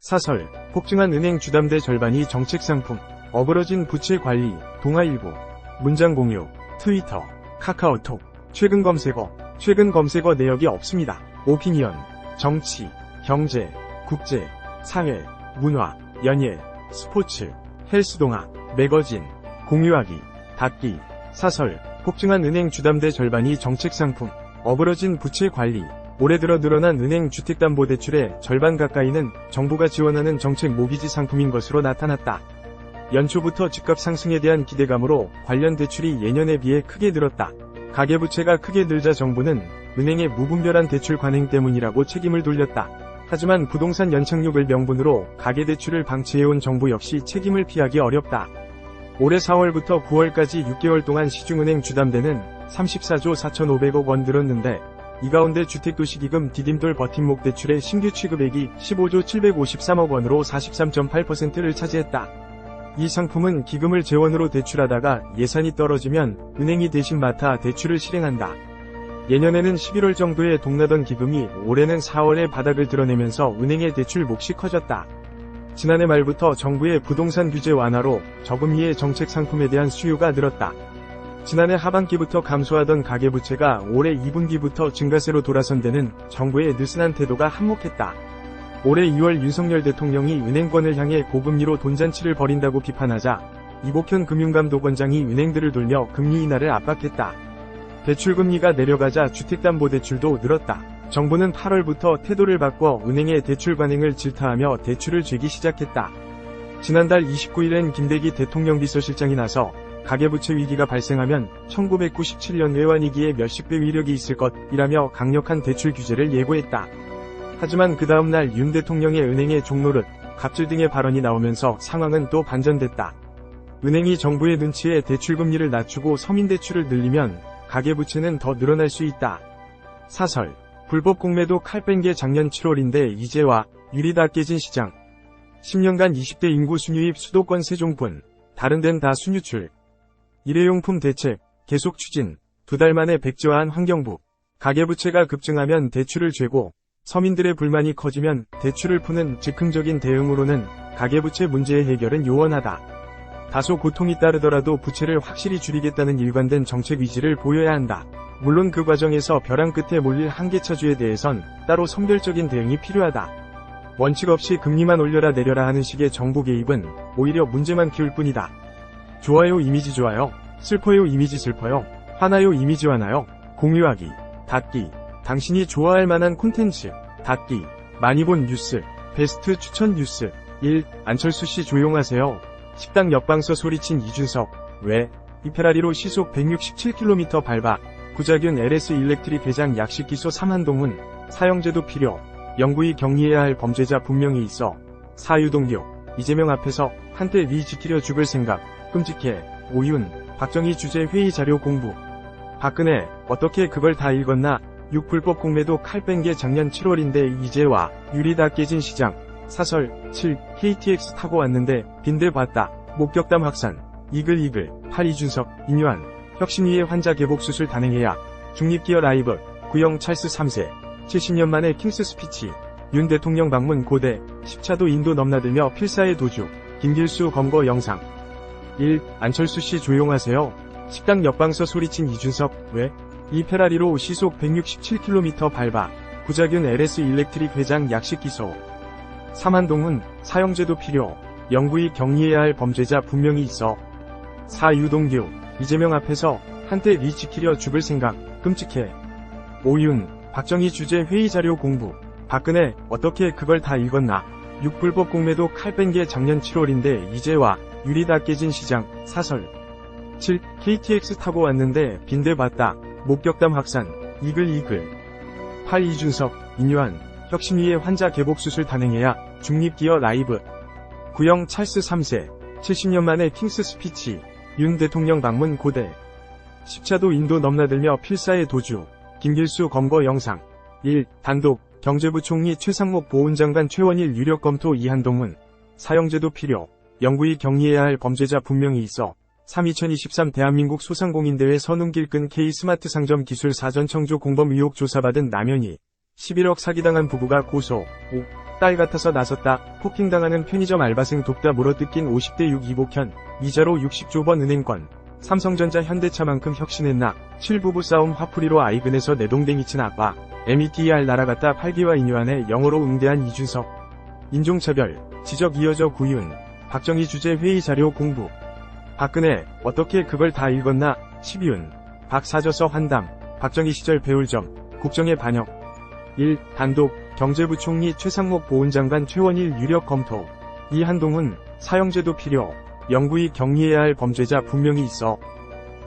사설, 폭증한 은행 주담대 절반이 정책상품, 어그러진 부채 관리, 동아일보, 문장 공유, 트위터, 카카오톡, 최근 검색어 내역이 없습니다. 오피니언, 정치, 경제, 국제, 사회, 문화, 연예, 스포츠, 헬스동화, 매거진, 공유하기, 닫기, 사설, 폭증한 은행 주담대 절반이 정책상품, 어그러진 부채 관리. 올해 들어 늘어난 은행 주택담보대출의 절반 가까이는 정부가 지원하는 정책 모기지 상품인 것으로 나타났다. 연초부터 집값 상승에 대한 기대감으로 관련 대출이 예년에 비해 크게 늘었다. 가계부채가 크게 늘자 정부는 은행의 무분별한 대출 관행 때문이라고 책임을 돌렸다. 하지만 부동산 연착륙을 명분으로 가계대출을 방치해온 정부 역시 책임을 피하기 어렵다. 올해 4월부터 9월까지 6개월 동안 시중은행 주담대는 34조 4,500억 원 늘었는데 이 가운데 주택도시기금 디딤돌 버팀목 대출의 신규 취급액이 15조 753억 원으로 43.8%를 차지했다. 이 상품은 기금을 재원으로 대출하다가 예산이 떨어지면 은행이 대신 맡아 대출을 실행한다. 예년에는 11월 정도에 동나던 기금이 올해는 4월에 바닥을 드러내면서 은행의 대출 몫이 커졌다. 지난해 말부터 정부의 부동산 규제 완화로 저금리의 정책 상품에 대한 수요가 늘었다. 지난해 하반기부터 감소하던 가계부채가 올해 2분기부터 증가세로 돌아선 데는 정부의 느슨한 태도가 한몫했다. 올해 2월 윤석열 대통령이 은행권을 향해 고금리로 돈잔치를 벌인다고 비판하자 이복현 금융감독원장이 은행들을 돌려 금리 인하를 압박했다. 대출금리가 내려가자 주택담보대출도 늘었다. 정부는 8월부터 태도를 바꿔 은행의 대출 관행을 질타하며 대출을 죄기 시작했다. 지난달 29일엔 김대기 대통령 비서실장이 나서 가계부채 위기가 발생하면 1997년 외환위기에 몇십 배 위력이 있을 것이라며 강력한 대출 규제를 예고했다. 하지만 그 다음날 윤 대통령의 은행의 종노릇, 갑질 등의 발언이 나오면서 상황은 또 반전됐다. 은행이 정부의 눈치에 대출금리를 낮추고 서민대출을 늘리면 가계부채는 더 늘어날 수 있다. 사설, 불법 공매도 칼 뺀 게 작년 7월인데 이제 와 유리 다 깨진 시장. 10년간 20대 인구 순유입 수도권 세종분, 다른 데는 다 순유출. 일회용품 대책, 계속 추진, 2달 만에 백지화한 환경부. 가계부채가 급증하면 대출을 죄고 서민들의 불만이 커지면 대출을 푸는 즉흥적인 대응으로는 가계부채 문제의 해결은 요원하다. 다소 고통이 따르더라도 부채를 확실히 줄이겠다는 일관된 정책 의지를 보여야 한다. 물론 그 과정에서 벼랑 끝에 몰릴 한계차주에 대해선 따로 선별적인 대응이 필요하다. 원칙 없이 금리만 올려라 내려라 하는 식의 정부 개입은 오히려 문제만 키울 뿐이다. 좋아요 이미지 좋아요, 슬퍼요 이미지 슬퍼요, 화나요 이미지 화나요, 공유하기, 닫기, 당신이 좋아할 만한 콘텐츠, 닫기, 많이 본 뉴스, 베스트 추천 뉴스. 1. 안철수씨 조용하세요. 식당 옆방서 소리친 이준석. 왜? 이 페라리로 시속 167km 밟아. 구자균 LS 일렉트릭 회장 약식 기소. 삼한동훈. 사형제도 필요. 영구히 격리해야 할 범죄자 분명히 있어. 사유동교. 이재명 앞에서 한때 네 지키려 죽을 생각. 끔찍해. 오윤. 박정희 주재 회의 자료 공부. 박근혜. 어떻게 그걸 다 읽었나? 6. 불법 공매도 칼 뺀 게 작년 7월인데 이제 와 유리 다 깨진 시장. 사설. 7. KTX 타고 왔는데 빈대 봤다. 목격담 확산. 이글. 8. 이준석, 인유한. 혁신위의 환자 개복 수술 단행해야. 중립기어 라이브. 구형 찰스 3세. 70년 만에 킹스 스피치. 윤 대통령 방문 고대. 10차도 인도 넘나들며 필사의 도주. 김길수 검거 영상. 1. 안철수씨 조용하세요. 식당 옆방서 소리친 이준석. 왜? 이 페라리로 시속 167km 밟아. 구자균 LS 일렉트릭 회장 약식 기소. 삼한동훈. 사형제도 필요. 영구히 격리해야 할 범죄자 분명히 있어. 사유동규. 이재명 앞에서 한때 네 지키려 죽을 생각. 끔찍해. 오윤. 박정희 주재 회의 자료 공부. 박근혜. 어떻게 그걸 다 읽었나? 6. 불법 공매도 칼 뺀 게 작년 7월인데 이제 와 유리 다 깨진 시장. 사설. 7. KTX 타고 왔는데 빈대 봤다. 목격담 확산. 이글. 8. 이준석, 인유한. 혁신위의 환자 개복 수술 단행해야. 중립기어 라이브. 구형 찰스 3세. 70년 만에 킹스 스피치. 윤 대통령 방문 고대. 10차도 인도 넘나들며 필사의 도주. 김길수 검거 영상. 1. 단독. 경제부총리 최상목 보훈장관 최원일 유력 검토. 이한동훈. 사형제도 필요. 영구히 격리해야 할 범죄자 분명히 있어. 3. 2023 대한민국 소상공인대회 선운길근 K스마트 상점 기술 사전 청조 공범 의혹 조사받은 남현희. 11억 사기당한 부부가 고소. 5. 딸 같아서 나섰다. 폭행당하는 편의점 알바생 돕다 물어뜯긴 50대 6 이복현. 이자로 60조 번 은행권. 삼성전자 현대차만큼 혁신했나. 7부부 싸움 화풀이로 아이근에서 내동댕이 친 아빠. METR 날아갔다. 8기와 인유한의 영어로 응대한 이준석. 인종차별 지적 이어져 구윤. 박정희 주재 회의 자료 공부. 박근혜 어떻게 그걸 다 읽었나. 12윤. 박사저서 환담. 박정희 시절 배울 점. 국정의 반역. 1. 단독 경제부총리 최상목 보훈장관 최원일 유력 검토. 2. 한동훈 사형제도 필요. 영구히 격리해야 할 범죄자 분명히 있어.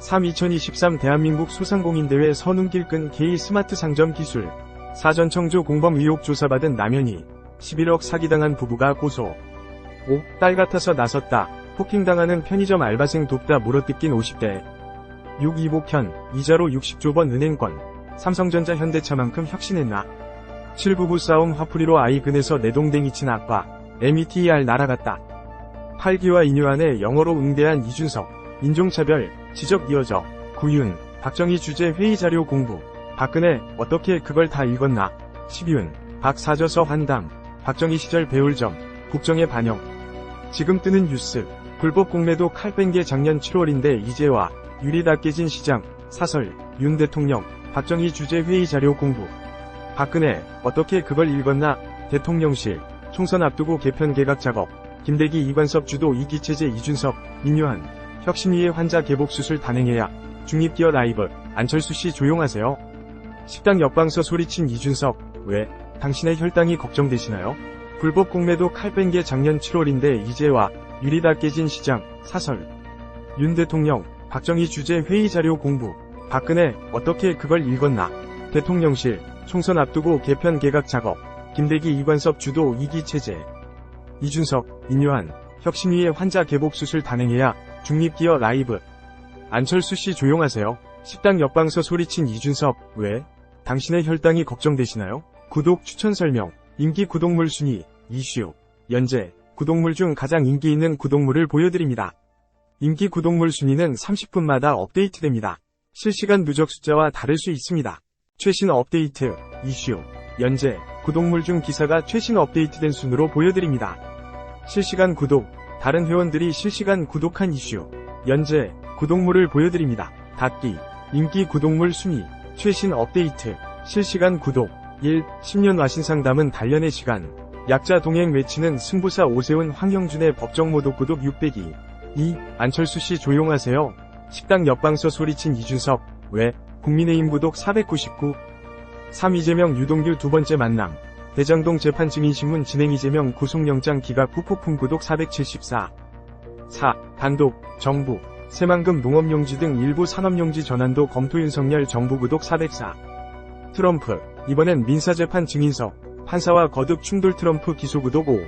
3. 2023 대한민국 소상공인대회 선운길 끈 K 스마트 상점 기술. 사전 청조 공범 의혹 조사받은 남현희. 11억 사기당한 부부가 고소. 5. 딸 같아서 나섰다. 폭행당하는 편의점 알바생 돕다 물어뜯긴 50대 6 이복현. 이자로 60조 번 은행권. 삼성전자 현대차만큼 혁신했나. 7부부 싸움 화풀이로 아이근에서 내동댕이 친 아빠. METR 날아갔다. 8기와 인유한의 영어로 응대한 이준석. 인종차별 지적 이어져 구윤. 박정희 주재 회의 자료 공부. 박근혜 어떻게 그걸 다 읽었나. 12윤. 박사저서 환담. 박정희 시절 배울 점. 국정의 반영. 지금 뜨는 뉴스. 불법 공매도 칼 뺀 게 작년 7월인데 이제와 유리 다 깨진 시장. 사설. 윤 대통령. 박정희 주재 회의 자료 공부. 박근혜 어떻게 그걸 읽었나. 대통령실. 총선 앞두고 개편 개각 작업. 김대기 이관섭 주도 2기체제 이준석. 인유한. 혁신위의 환자 개복 수술 단행해야. 중립기어 라이브. 안철수씨 조용하세요. 식당 옆방서 소리친 이준석. 왜? 당신의 혈당이 걱정되시나요? 불법 공매도 칼 뺀 게 작년 7월인데 이제와 유리 다 깨진 시장. 사설. 윤 대통령. 박정희 주재 회의 자료 공부. 박근혜 어떻게 그걸 읽었나. 대통령실. 총선 앞두고 개편 개각 작업. 김대기 이관섭 주도 2기 체제. 이준석. 인유한. 혁신위의 환자 개복 수술 단행해야. 중립기어 라이브. 안철수씨 조용하세요. 식당 옆방서 소리친 이준석. 왜? 당신의 혈당이 걱정되시나요? 구독 추천 설명. 인기 구독물 순위. 이슈. 연재. 구독물 중 가장 인기 있는 구독물을 보여드립니다. 인기 구독물 순위는 30분마다 업데이트됩니다. 실시간 누적 숫자와 다를 수 있습니다. 최신 업데이트. 이슈. 연재. 구독물 중 기사가 최신 업데이트된 순으로 보여드립니다. 실시간 구독. 다른 회원들이 실시간 구독한 이슈. 연재. 구독물을 보여드립니다. 닫기. 인기 구독물 순위. 최신 업데이트. 실시간 구독. 1. 10년 와신상담은 단련의 시간. 약자 동행 외치는 승부사 오세훈 황영준의 법정 모독 구독 600이. 2. 안철수씨 조용하세요. 식당 옆방서 소리친 이준석. 왜? 국민의힘 구독 499. 3. 이재명 유동규 두 번째 만남. 대장동 재판 증인신문 진행. 이재명 구속영장 기각 후 폭풍 구독 474. 4. 단독 정부 새만금 농업용지 등 일부 산업용지 전환도 검토. 윤석열 정부 구독 404. 트럼프 이번엔 민사재판 증인석. 판사와 거듭 충돌. 트럼프 기소 구독 5.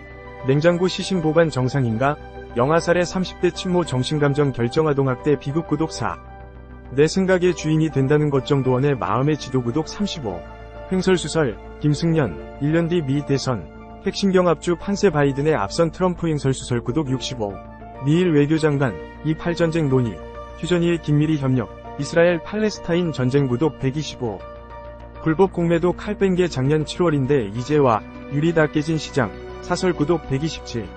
냉장고 시신 보관 정상인가. 영아살해 30대 친모 정신감정 결정아동학대 비극 구독 4. 내 생각의 주인이 된다는 것 정도원의 마음의 지도 구독 35. 횡설수설 김승연 1년 뒤 미 대선 핵심경 압주 판세 바이든의 앞선 트럼프. 횡설수설 구독 65. 미일 외교장관 2.8 전쟁 논의 휴전이의 긴밀히 협력. 이스라엘 팔레스타인 전쟁 구독 125. 불법 공매도 칼 뺀 게 작년 7월인데 이제와 유리 다 깨진 시장. 사설 구독 127.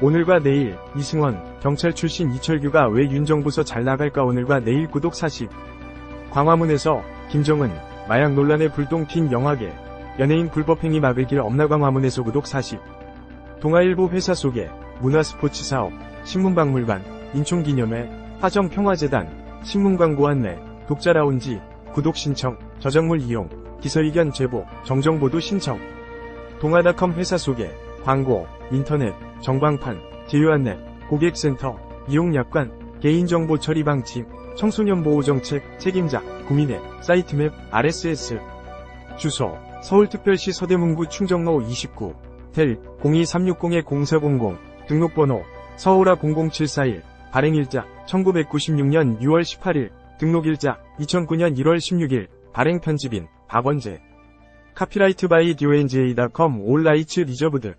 오늘과 내일 이승원 경찰 출신 이철규가 왜 윤정부서 잘 나갈까. 오늘과 내일 구독 40. 광화문에서 김정은 마약 논란에 불똥 튄 영화계. 연예인 불법행위 막을 길 없나. 광화문에서 구독 40. 동아일보 회사 소개. 문화스포츠 사업. 신문박물관. 인총기념회. 화정평화재단. 신문광고 안내. 독자라운지. 구독 신청. 저작물 이용. 기서의견 제보. 정정보도 신청. 동아닷컴 회사 소개. 광고. 인터넷. 정방판. 제휴안내. 고객센터. 이용약관. 개인정보 처리 방침. 청소년보호정책. 책임자. 구민회. 사이트맵. RSS. 주소. 서울특별시 서대문구 충정로 29. 텔 02360-0400. 등록번호. 서울아 00741. 발행일자 1996년 6월 18일. 등록일자 2009년 1월 16일. 발행 편집인 박원재. 카피라이트 바이 DONGA.com 올 라이츠 리저브드.